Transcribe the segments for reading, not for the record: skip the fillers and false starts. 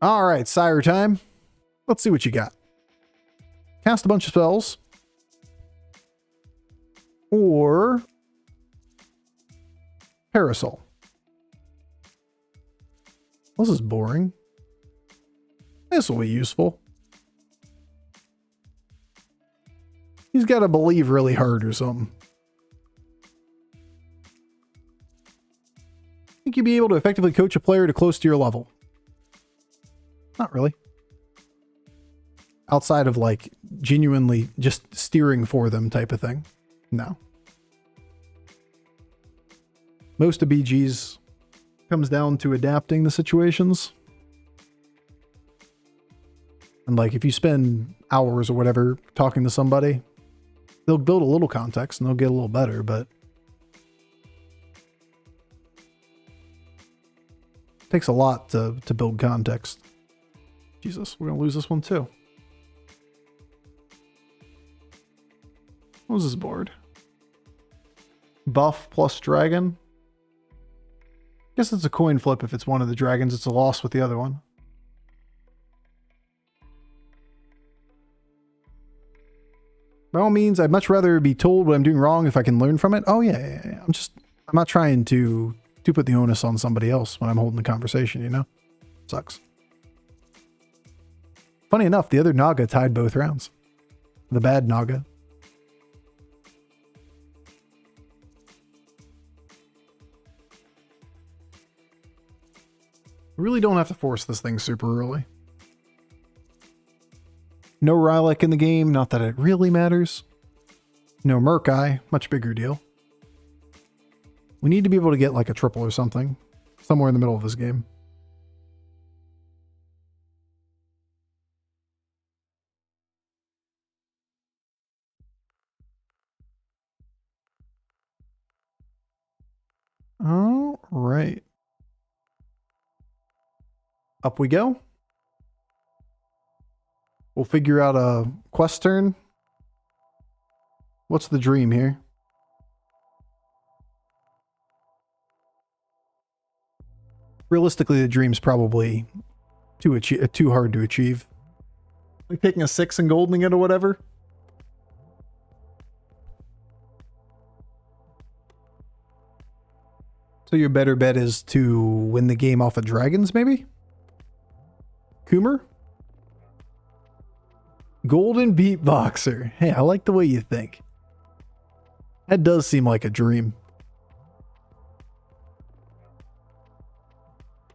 All right, Sire time. Let's see what you got. Cast a bunch of spells. Or Parasol. This is boring. This will be useful. He's got to believe really hard or something. Think you'd be able to effectively coach a player to close to your level? Not really. Outside of like genuinely just steering for them type of thing. No. Most of BGs comes down to adapting the situations. And like if you spend hours or whatever talking to somebody, they'll build a little context and they'll get a little better, but it takes a lot to build context. Jesus, we're gonna lose this one too. What was this board? Buff plus dragon. Guess it's a coin flip if it's one of the dragons. It's a loss with the other one. By all means, I'd much rather be told what I'm doing wrong if I can learn from it. Oh yeah. I'm not trying to put the onus on somebody else when I'm holding the conversation, you know? Sucks. Funny enough, the other Naga tied both rounds. The bad Naga. Really don't have to force this thing super early. No Rylak in the game, not that it really matters. No Murk-Eye, much bigger deal. We need to be able to get like a triple or something. Somewhere in the middle of this game. All right. Up we go. We'll figure out a quest turn. What's the dream here? Realistically, the dream's probably too hard to achieve. Like taking a 6 and goldening it or whatever. So your better bet is to win the game off of dragons, maybe? Coomer? Golden Beatboxer. Hey, I like the way you think. That does seem like a dream.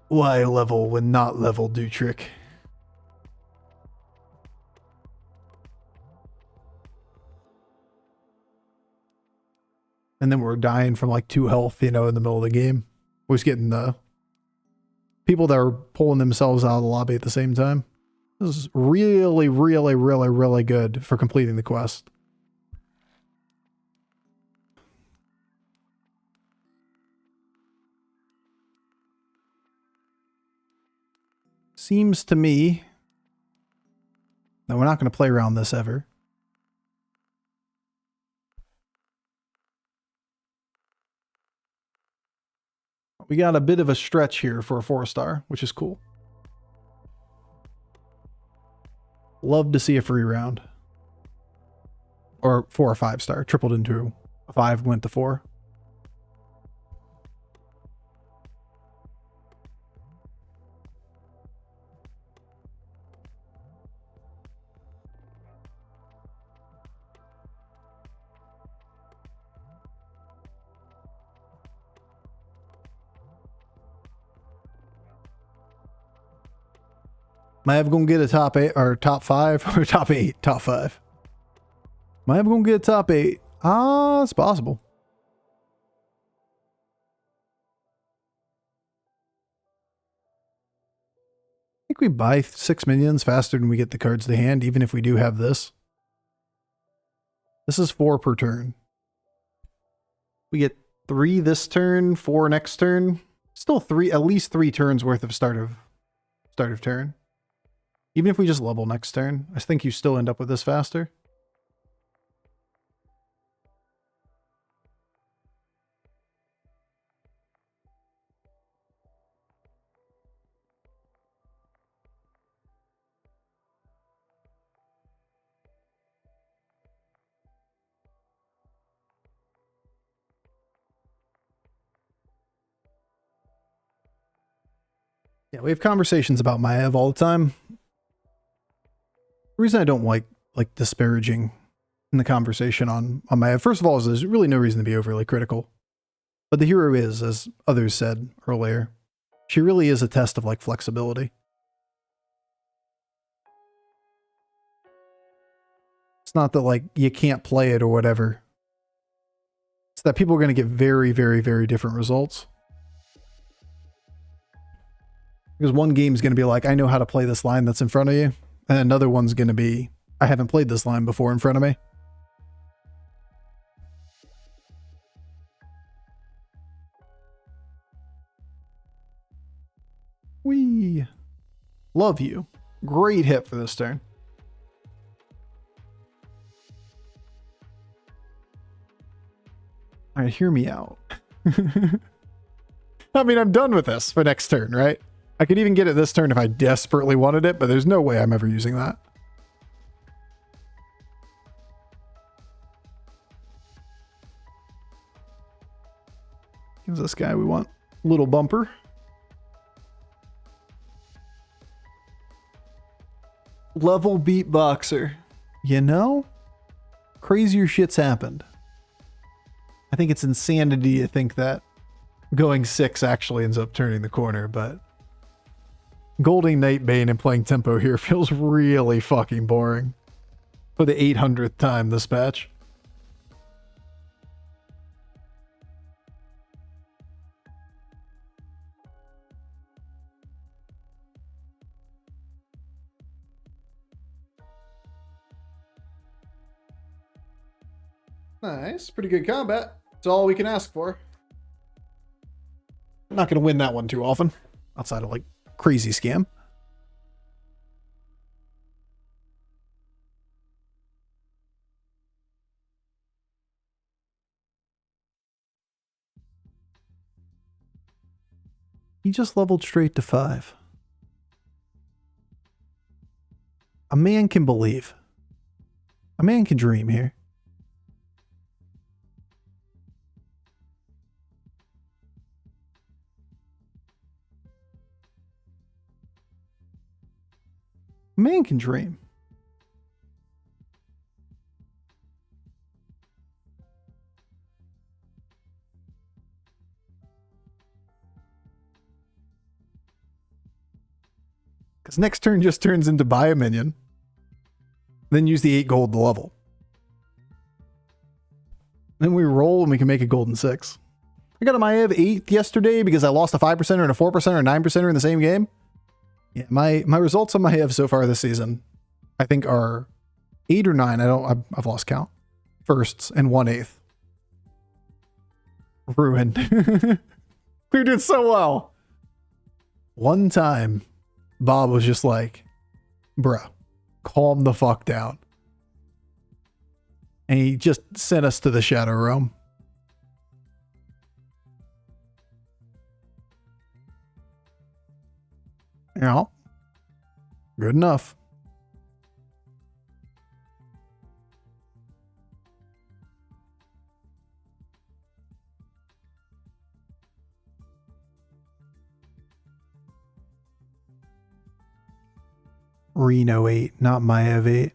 Why level when not level do trick? And then we're dying from like 2 health, you know, in the middle of the game. We're just getting the people that are pulling themselves out of the lobby at the same time. This is really, really, really, really good for completing the quest. Seems to me that we're not going to play around this ever. We got a bit of a stretch here for a 4-star, which is cool. Love to see a free round. Or 4 or 5-star. Tripled into a 5, went to 4. Am I ever gonna get a top 8 or top 5 or top 8? Top 5. Am I ever gonna get a top 8? Ah, it's possible. I think we buy 6 minions faster than we get the cards to hand, even if we do have this. This is 4 per turn. We get 3 this turn, 4 next turn. Still 3, at least 3 turns worth of start of turn. Even if we just level next turn, I think you still end up with this faster. Yeah, we have conversations about Maev all the time. The reason I don't like disparaging in the conversation on Maev, first of all, is there's really no reason to be overly critical. But the hero is, as others said earlier, she really is a test of like flexibility. It's not that like you can't play it or whatever. It's that people are going to get very, very, very different results. Because one game's going to be like, I know how to play this line that's in front of you. And another one's going to be, I haven't played this line before in front of me. We love you. Great hit for this turn. All right, hear me out. I mean, I'm done with this for next turn, right? I could even get it this turn if I desperately wanted it, but there's no way I'm ever using that. Gives this guy we want. Little bumper. Level beatboxer. You know, crazier shit's happened. I think it's insanity to think that going 6 actually ends up turning the corner, but Golding Nightbane and playing tempo here feels really fucking boring for the 800th time this patch. Nice, pretty good combat. That's all we can ask for. I'm not going to win that one too often, outside of like crazy scam. He just leveled straight to 5. A man can believe. A man can dream here. A man can dream. Because next turn just turns into buy a minion. Then use the 8 gold to level. Then we roll and we can make a golden 6. I got a Maev 8th yesterday because I lost a 5% and a 4% or a 9% in the same game. Yeah, my results on Maev so far this season, I think are 8 or 9. I've lost count. Firsts and 1/8. Ruined. We did so well. One time, Bob was just like, bruh, calm the fuck down. And he just sent us to the Shadow Realm. Yeah. Good enough. Reno 8, not Maev 8.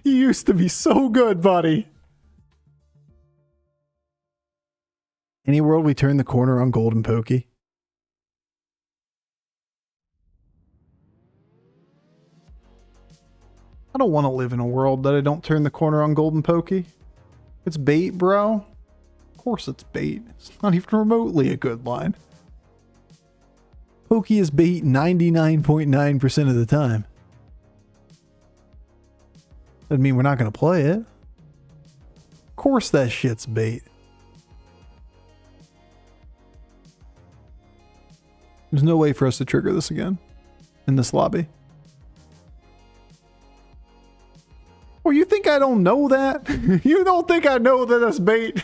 You used to be so good, buddy. Any world we turn the corner on Golden Pokey? I don't want to live in a world that I don't turn the corner on Golden Pokey. It's bait, bro. Of course it's bait. It's not even remotely a good line. Pokey is bait 99.9% of the time. Doesn't mean we're not going to play it. Of course that shit's bait. There's no way for us to trigger this again in this lobby. Oh, you think I don't know that? You don't think I know that that's bait?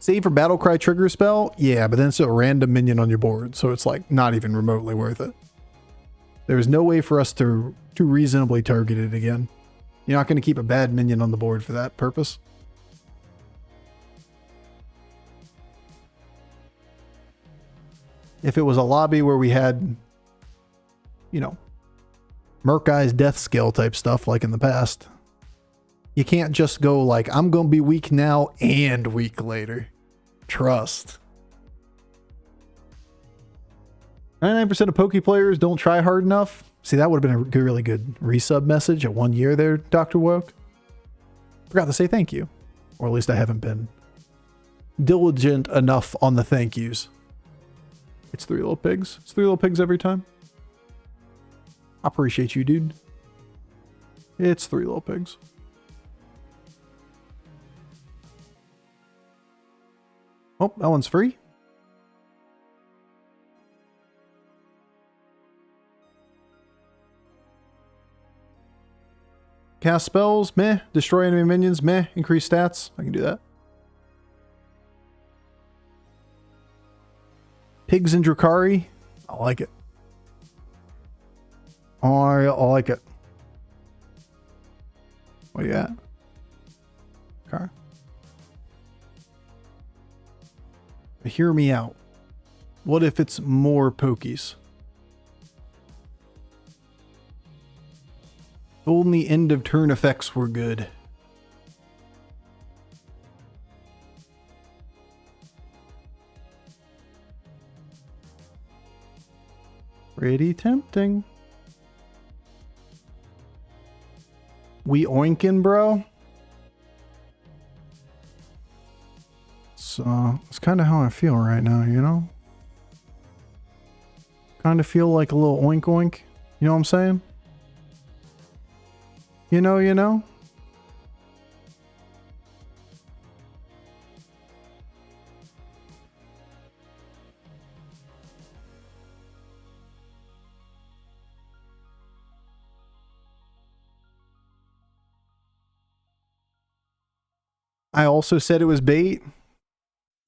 Save for battle cry trigger spell? Yeah, but then it's a random minion on your board, so it's like not even remotely worth it. There's no way for us to reasonably target it again. You're not going to keep a bad minion on the board for that purpose. If it was a lobby where we had, you know, Murkai's death scale type stuff like in the past, you can't just go like, I'm going to be weak now and weak later. Trust. 99% of Poke players don't try hard enough. See, that would have been a good, really good resub message at 1 year there, Dr. Woke. Forgot to say thank you. Or at least I haven't been diligent enough on the thank yous. It's 3 Lil Pigs. It's 3 Lil Pigs every time. I appreciate you, dude. It's 3 Lil Pigs. Oh, that one's free. Cast spells, meh. Destroy enemy minions, meh. Increase stats. I can do that. Pigs and Drukhari. I like it. I like it. What are you at? Okay. Hear me out. What if it's more pokies? Only end of turn effects were good. Pretty tempting. We oinkin', bro. So it's kind of how I feel right now, you know? Kind of feel like a little oink oink. You know what I'm saying? You know? I also said it was bait.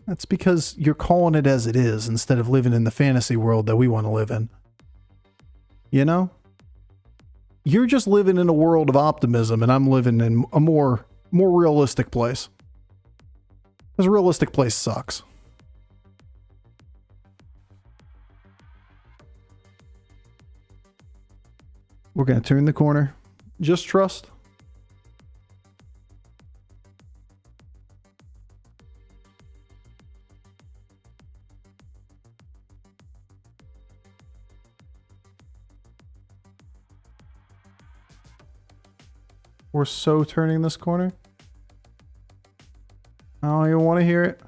That's because you're calling it as it is instead of living in the fantasy world that we want to live in. You know? You're just living in a world of optimism and I'm living in a more realistic place. This realistic place sucks. We're going to turn the corner. Just trust. We're so turning this corner. I don't even want to hear it.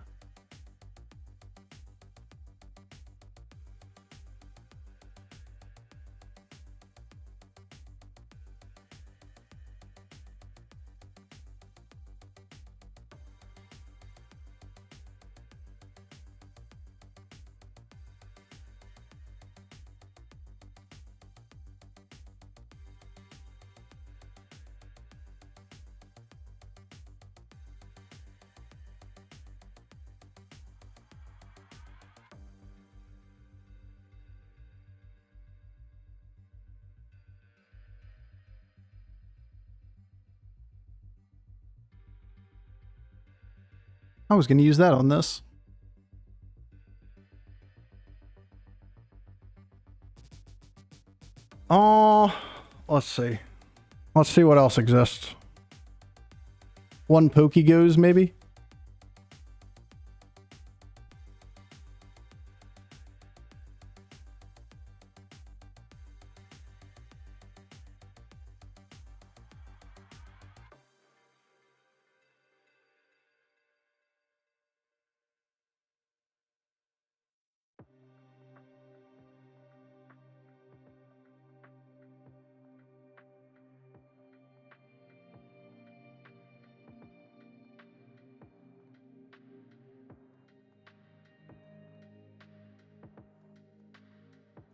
I was going to use that on this. Oh, let's see. Let's see what else exists. One Pokey goes, maybe?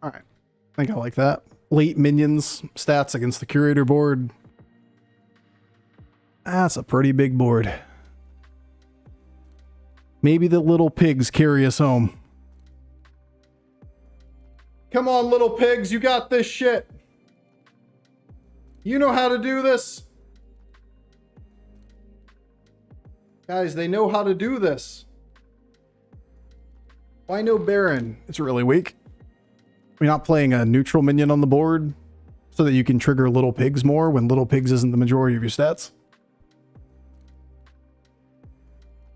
All right. I think I like that. Late minions stats against the curator board. That's a pretty big board. Maybe the little pigs carry us home. Come on, little pigs, you got this shit. You know how to do this. Guys, they know how to do this. Why no Baron? It's really weak. We're not playing a neutral minion on the board so that you can trigger little pigs more when little pigs isn't the majority of your stats.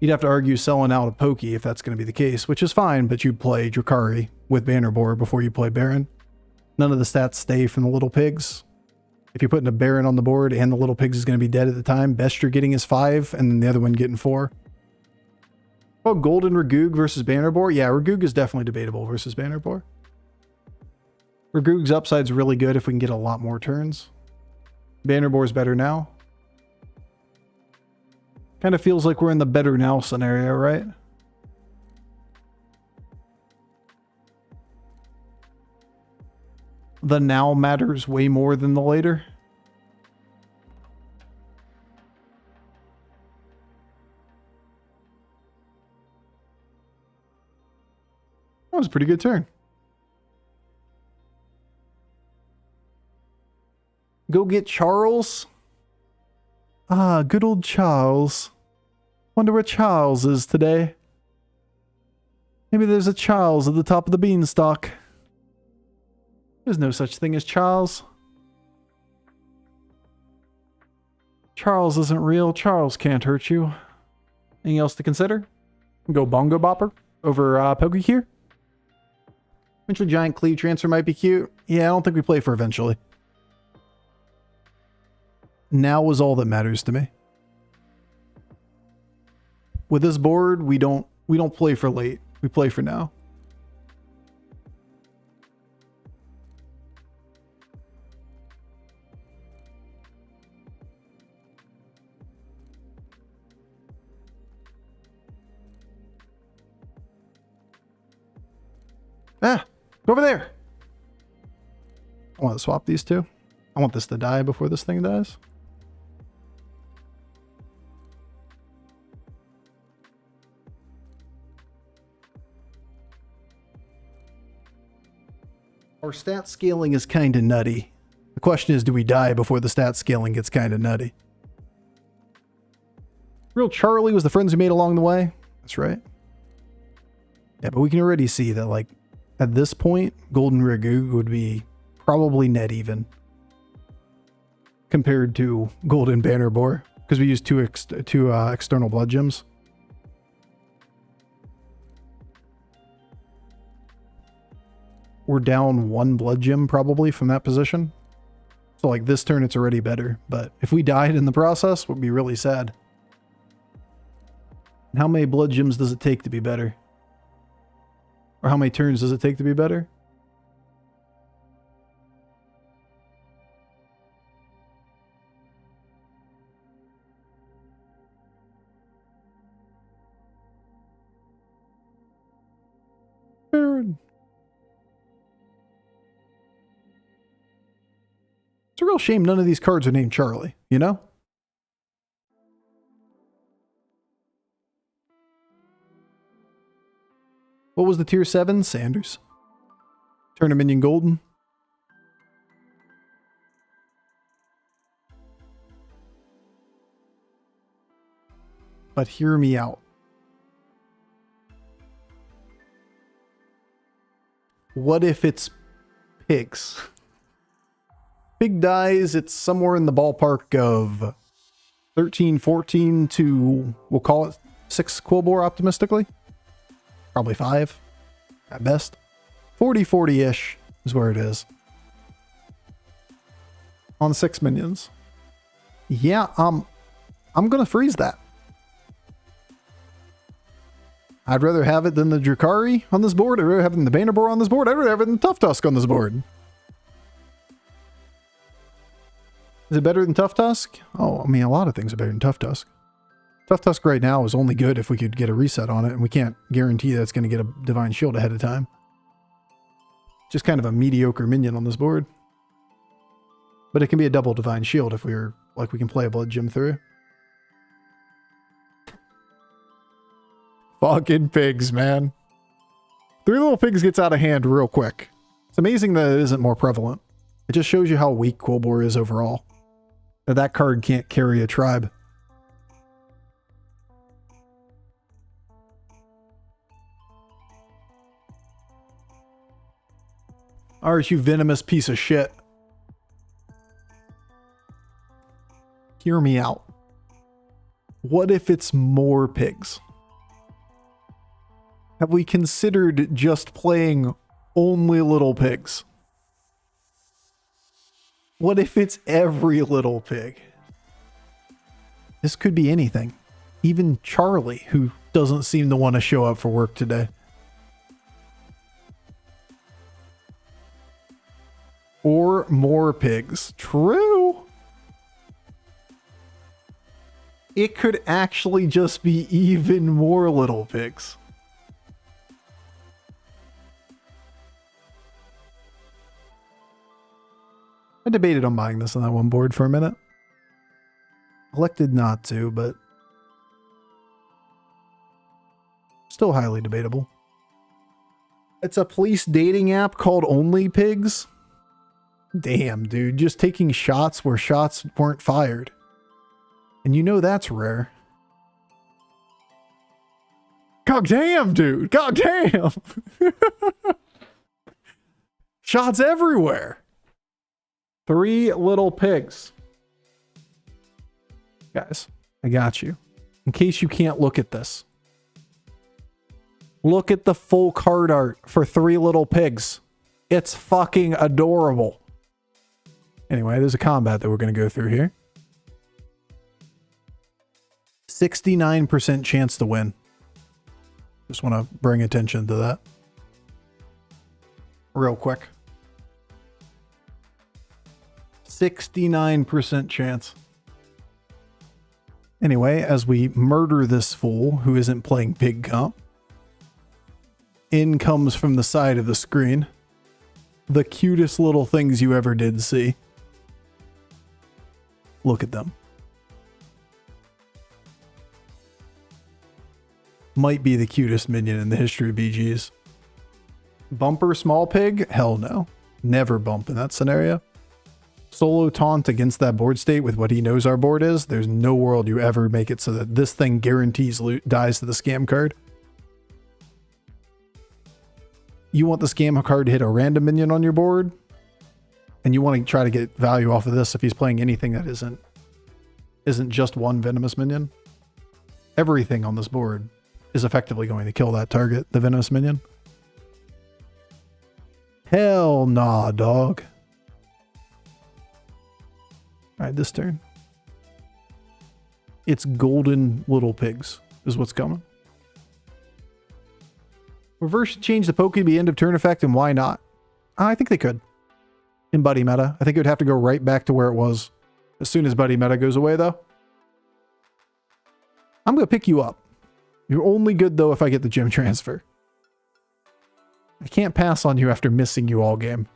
You'd have to argue selling out a Pokey if that's going to be the case, which is fine, but you play Drukhari with Bannerboar before you play Baron. None of the stats stay from the little pigs. If you're putting a Baron on the board and the little pigs is going to be dead at the time, best you're getting is 5 and then the other one getting 4. Oh, Golden Ragoog versus Bannerboar? Yeah, Ragoog is definitely debatable versus Bannerboar. Ragoog's upside's really good if we can get a lot more turns. Bannerboar's better now. Kind of feels like we're in the better now scenario, right? The now matters way more than the later. That was a pretty good turn. Go get Charles. Ah, good old Charles. Wonder where Charles is today. Maybe there's a Charles at the top of the beanstalk. There's no such thing as Charles. Charles isn't real. Charles can't hurt you. Anything else to consider? Go Bongo Bopper over Poke here. Eventually Giant Cleave Transfer might be cute. Yeah, I don't think we play for eventually. Now is all that matters to me. With this board, we don't play for late. We play for now. Ah, go over there. I want to swap these two. I want this to die before this thing dies. Our stat scaling is kind of nutty. The question is, do we die before the stat scaling gets kind of nutty? Real Charlie was the friends we made along the way. That's right. Yeah, but we can already see that, like, at this point, Golden Ragoog would be probably net even compared to Golden Bannerboar, because we use two external blood gems. We're down 1 blood gem probably from that position. So like this turn, it's already better. But if we died in the process, would be really sad. And how many blood gems does it take to be better? Or how many turns does it take to be better? Baron. It's a real shame none of these cards are named Charlie, you know? What was the tier 7? Sanders. Turn a minion golden. But hear me out. What if it's pigs? Pig dies, it's somewhere in the ballpark of 13, 14 to, we'll call it 6 Quillbore optimistically. Probably 5 at best. 40-40-ish is where it is. On 6 minions. Yeah, I'm going to freeze that. I'd rather have it than the Drukhari on this board. I'd rather have it than the Bannerboar on this board. I'd rather have it than Tough Tusk on this board. Is it better than Tough Tusk? Oh, I mean, a lot of things are better than Tough Tusk. Tough Tusk right now is only good if we could get a reset on it, and we can't guarantee that it's going to get a Divine Shield ahead of time. Just kind of a mediocre minion on this board. But it can be a double Divine Shield if we're, like, we can play a Blood Gem through. fucking pigs, man. Three Little Pigs gets out of hand real quick. It's amazing that it isn't more prevalent. It just shows you how weak Kibler is overall. That card can't carry a tribe. Alright, you venomous piece of shit. Hear me out. What if it's more pigs? Have we considered just playing only little pigs? What if it's every little pig? This could be anything. Even Charlie, who doesn't seem to want to show up for work today. Or more pigs. True. It could actually just be even more little pigs. I debated on buying this on that one board for a minute. Elected not to, but still highly debatable. It's a police dating app called Only Pigs. Damn, dude, just taking shots where shots weren't fired. And you know that's rare. God damn, dude. God damn. Shots everywhere. Three Little Pigs. Guys, I got you. In case you can't look at this. Look at the full card art for Three Little Pigs. It's fucking adorable. Anyway, there's a combat that we're going to go through here. 69% chance to win. Just want to bring attention to that. Real quick. 69% chance. Anyway, as we murder this fool who isn't playing pig comp, in comes from the side of the screen the cutest little things you ever did see. Look at them. Might be the cutest minion in the history of BGs. Bumper small pig? Hell no. Never bump in that scenario. Solo taunt against that board state with what he knows our board is. There's no world you ever make it so that this thing guarantees loot dies to the scam card. You want the scam card to hit a random minion on your board, and you want to try to get value off of this if he's playing anything that isn't just one venomous minion. Everything on this board is effectively going to kill that target, the venomous minion. Hell nah, dog. Alright, this turn. It's golden little pigs is what's coming. Reverse change the Poke to be end of turn effect, and why not? I think they could. In Buddy Meta. I think it would have to go right back to where it was as soon as Buddy Meta goes away, though. I'm going to pick you up. You're only good, though, if I get the gym transfer. I can't pass on you after missing you all game.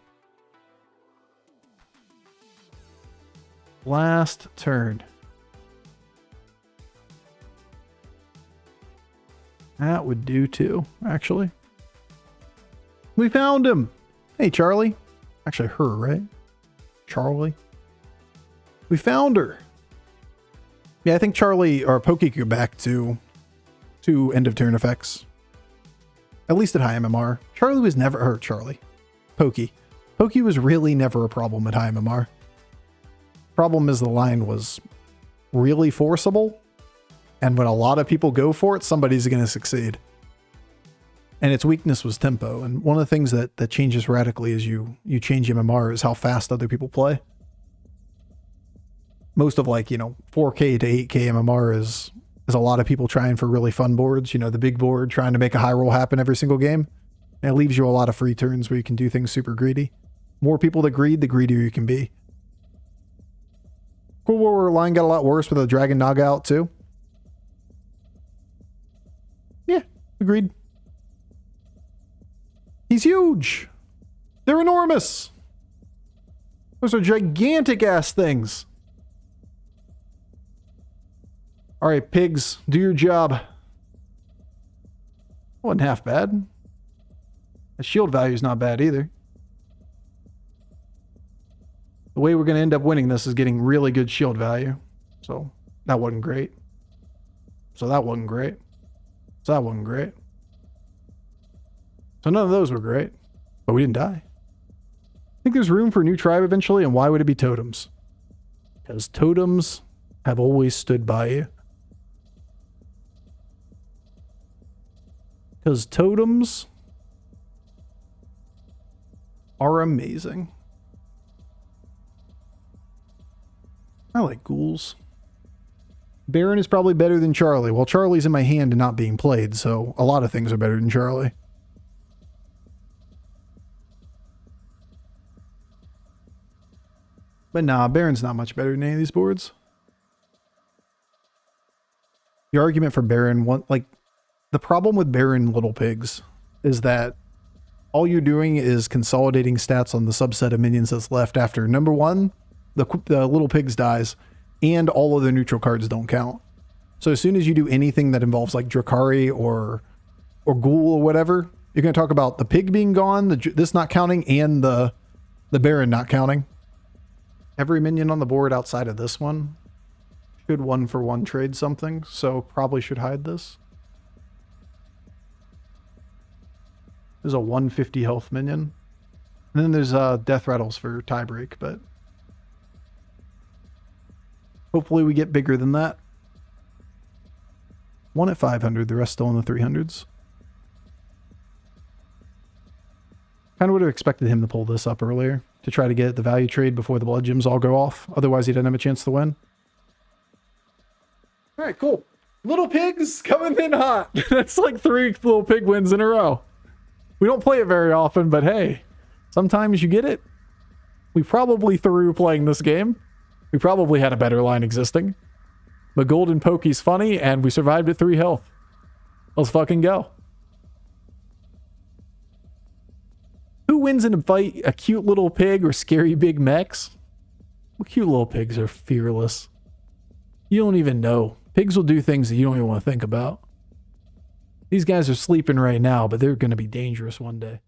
Last turn. That would do too, actually. We found him. Hey, Charlie. Actually, her, right? Charlie. We found her. Yeah, I think Charlie or Pokey could go back to end of turn effects. At least at high MMR. Charlie was never hurt. Charlie. Pokey. Pokey was really never a problem at high MMR. Problem is the line was really forcible. And when a lot of people go for it, somebody's going to succeed. And its weakness was tempo. And one of the things that changes radically as you change MMR is how fast other people play. Most of 4K to 8K MMR is a lot of people trying for really fun boards. The big board trying to make a high roll happen every single game. And it leaves you a lot of free turns where you can do things super greedy. More people that greed, the greedier you can be. Cool War line got a lot worse with a Dragon Naga out too. Yeah, agreed. He's huge. They're enormous. Those are gigantic ass things. All right, pigs, do your job. Wasn't half bad. The shield value is not bad either. The way we're going to end up winning this is getting really good shield value. So that wasn't great. So that wasn't great. So that wasn't great. So none of those were great. But we didn't die. I think there's room for a new tribe eventually, and why would it be totems? Because totems have always stood by you. Because totems are amazing. I like ghouls. Baron is probably better than Charlie. Well, Charlie's in my hand and not being played, so a lot of things are better than Charlie. But nah, Baron's not much better than any of these boards. The argument for Baron, the problem with Baron Little Pigs is that all you're doing is consolidating stats on the subset of minions that's left after number one, the Little Pigs dies, and all of the neutral cards don't count. So as soon as you do anything that involves like Drakari or Ghoul or whatever, you're going to talk about the pig being gone, this not counting, and the Baron not counting. Every minion on the board outside of this one should 1-for-1 trade something, so probably should hide this. There's a 150 health minion. And then there's death rattles for tiebreak, but hopefully we get bigger than that. One at 500, the rest still in the 300s. Kind of would have expected him to pull this up earlier to try to get the value trade before the blood gems all go off. Otherwise, he doesn't have a chance to win. All right, cool. Little Pigs coming in hot. That's like 3 Little Pig wins in a row. We don't play it very often, but hey, sometimes you get it. We probably threw playing this game. We probably had a better line existing. But Golden Pokey's funny, and we survived at 3 health. Let's fucking go. Who wins in a fight? A cute little pig or scary big mechs? Well, cute little pigs are fearless. You don't even know. Pigs will do things that you don't even want to think about. These guys are sleeping right now, but they're going to be dangerous one day.